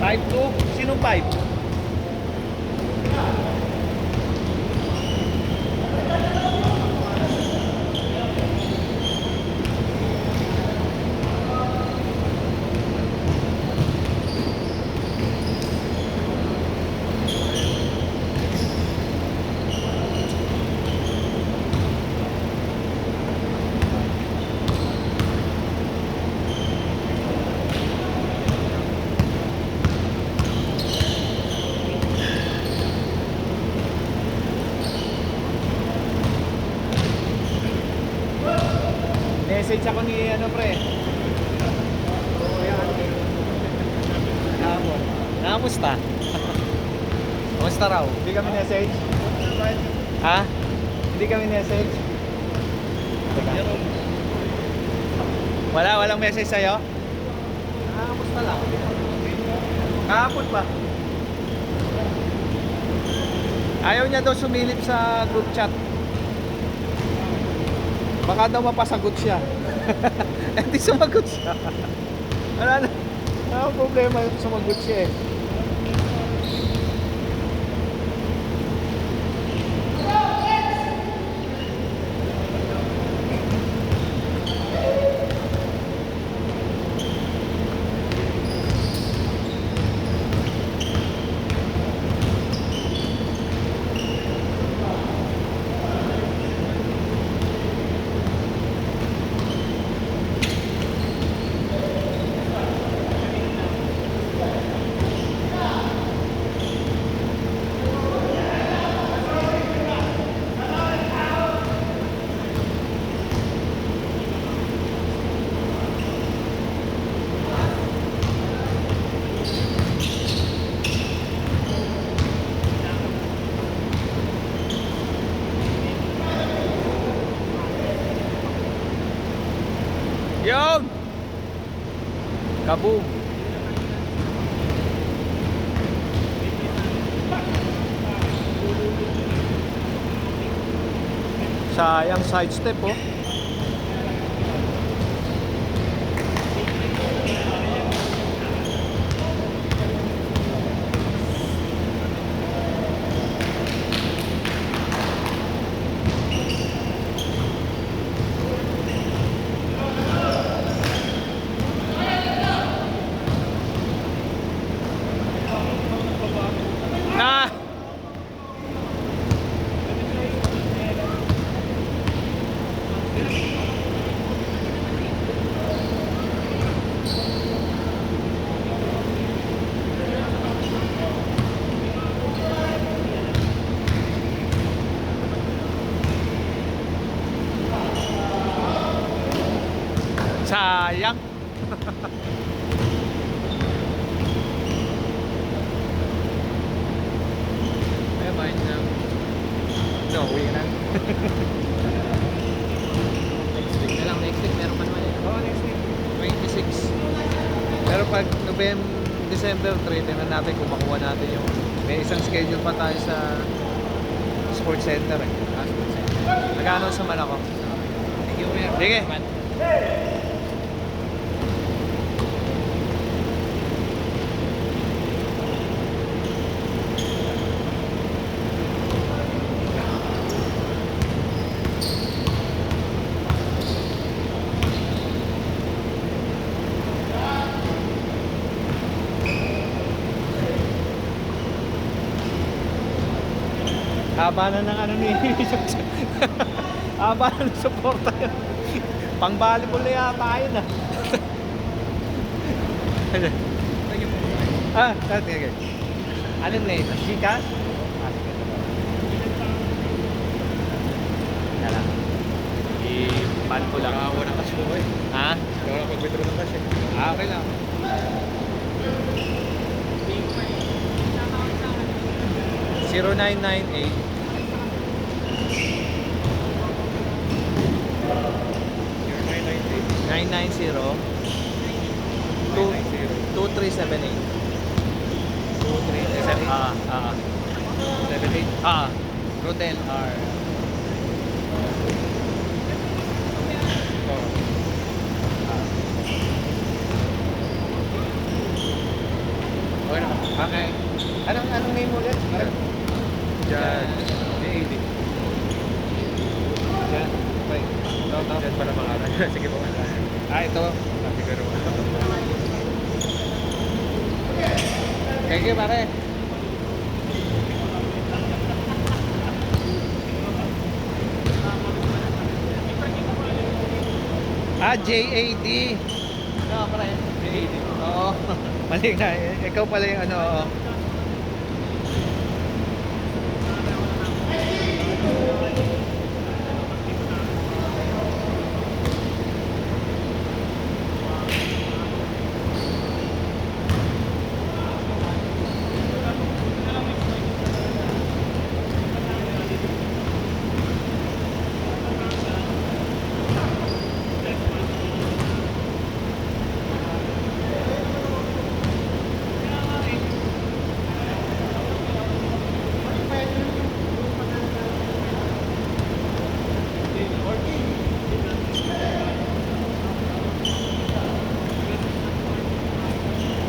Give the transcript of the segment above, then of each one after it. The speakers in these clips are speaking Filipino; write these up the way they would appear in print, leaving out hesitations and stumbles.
5-2? Sinong 5? Message ako ni ano pre. Kahapon. Nakamusta? Kamusta raw? Hindi kami message? Ha? Hindi kami message? Teka. Walang message sa'yo? Nakamusta lang. Kahapon pa. Ayaw niya daw sumilip sa group chat. Baka daw mapasagot siya. Hindi sumagot siya. Wala problema yung sumagot siya eh. Yun! Kaboom! Sayang side step oh. Na! Sayang. No, uwi ka na. Next week na lang. Next week meron pa naman yun. Oo, next week. 26. Pero pag December 3, tingnan natin kung makuha natin yung... May isang schedule pa tayo sa sports center eh. Nag-ano sa man ako. Thank you, Mayor. Sige. Haba na ng ano ni haba na ng suporta yun. Pang volleyball na yata yun ah. Okay. Anong name? Chika? Kala. I-pan ko lang. Nakawa na kasi ko eh. Ha? Wala pag-withdraw na kasi. Okay lang. Zero 0998 990 2378 78 Rodel R. Okay na. Okay. Anong name mo ulit? Judge. J80. Yan. Okay. Ito. Judge pala pangalan. Sige po. Ito. Siguro. Thank you, pare. JAD. Ano, pare? J80. Oo. Mali na. Ikaw pala yung ano, oo.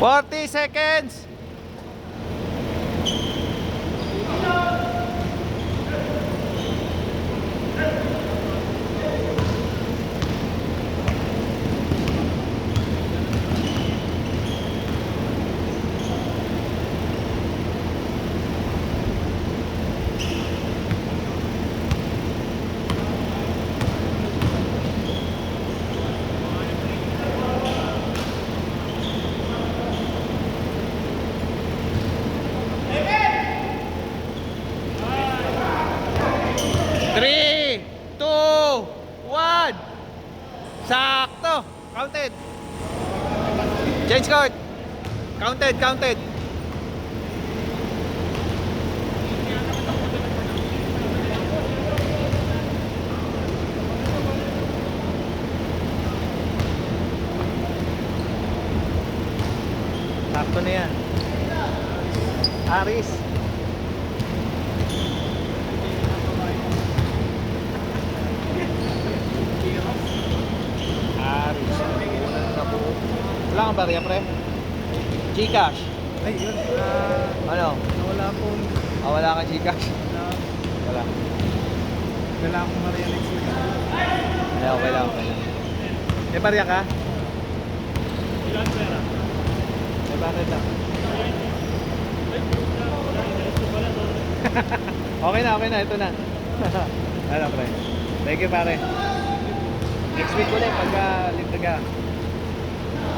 Forty seconds. Three, two, one. Sakto. Counted. Change court. Counted. Sakto na yan. Aris. Wala kang barya, pre? Gcash. Ay, yun. Ano? Wala po. Wala kang Gcash? Wala. Kailangan ko ma-realize na. Okay lang. May barya ka? Ilan pera? May bakit lang. Okay na. Ito na. Ano, pre? Thank you, pare. Next week ulit pagka libre ka.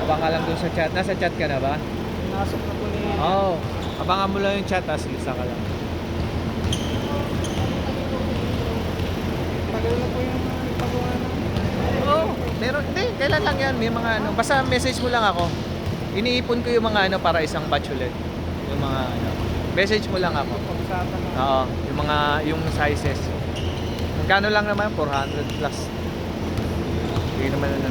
Abang ka lang dun sa chat. Nasa chat ka na ba? Pinasok na po ni... Oo. Abangan mo lang yung chat, tapos lista ka lang. Tagal na po yung pagawa na. Oo. Meron. Hindi. Kailan lang yan. May mga ano. Basta message mo lang ako. Iniipon ko yung mga ano para isang batch ulit. Yung mga ano. Message mo lang ako. Pag-usapan na. Oo. Yung sizes. Magkano lang naman? 400 plus. Hindi naman ano.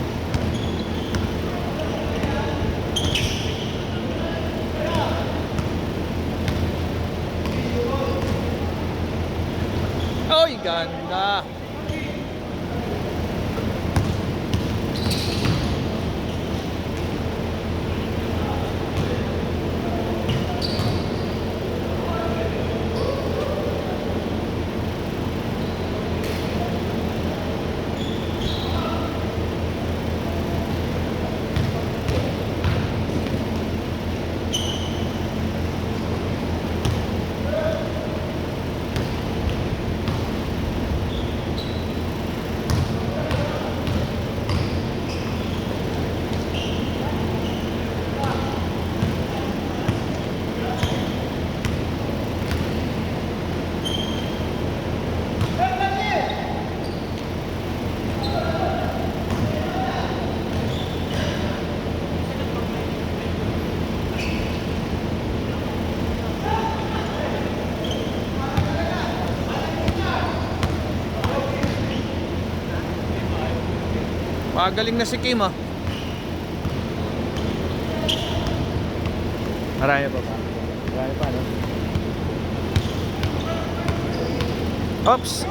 Oy, ganda. Magaling na si Kim, ah. Marami pa ba? Marami pa, no? Ops.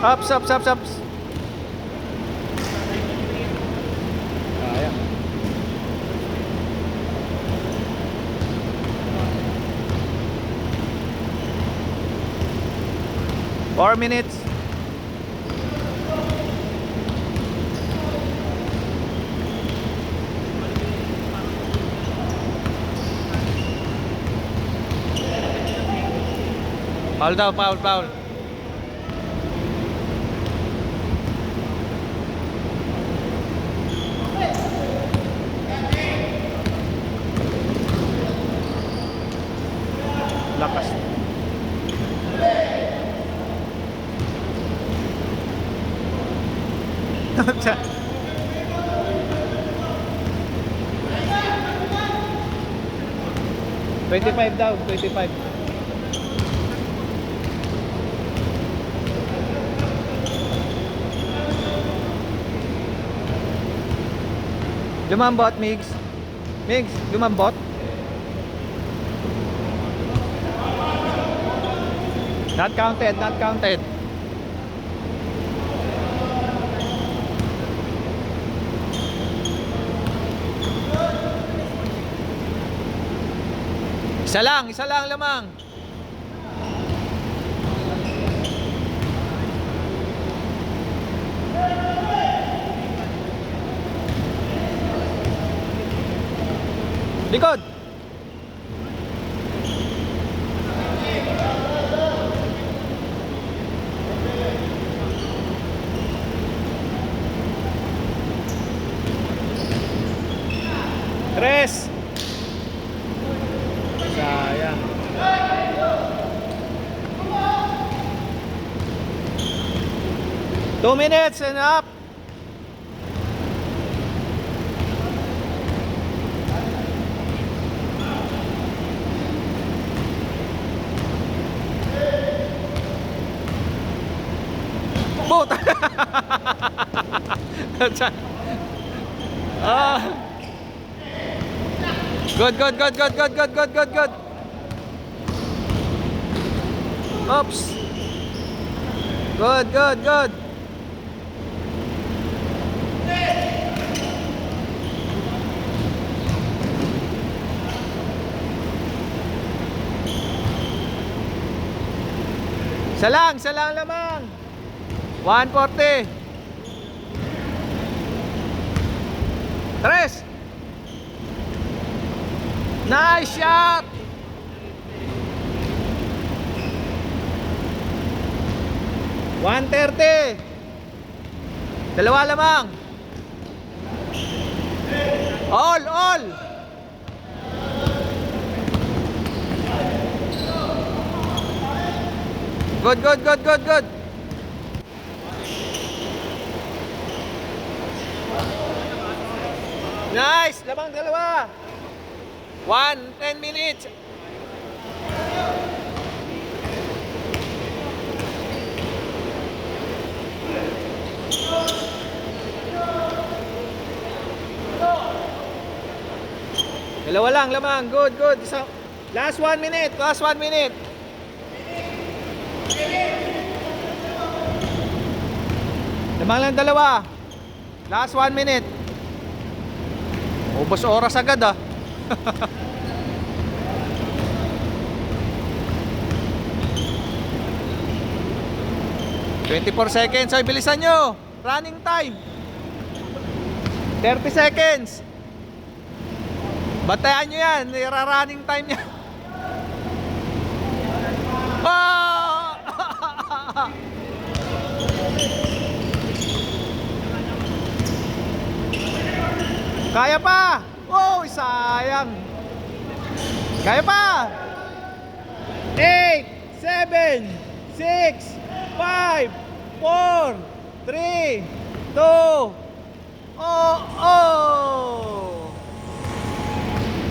Ayan. 4 minutes. Foul daw, foul, foul. Lakas. $25 daw, 25. Lumambot, Migs. Migs, lumambot. Not counted, not counted. Isa lang lamang. Likod. Tres. Sayang. Two minutes and up. Puta. Ah. Good. Oops. Good. Isa lang lamang. 140. Tres. Nice shot. $130. Dalawa lamang. All. Good. Nice, lamang dalawa. 10 minutes. Dalawa lang lamang. Good. Last 1 minute. Lamang lang dalawa. Last 1 minute. Ubos oras agad ah. $24. Ay, bilisan nyo. Running time 30 seconds. Batayan nyo yan. Running time niya. Oh! Kaya pa. Oh, sayang. Kaya pa. 8, 7, 6, 5, 4, 3, 2. Oh.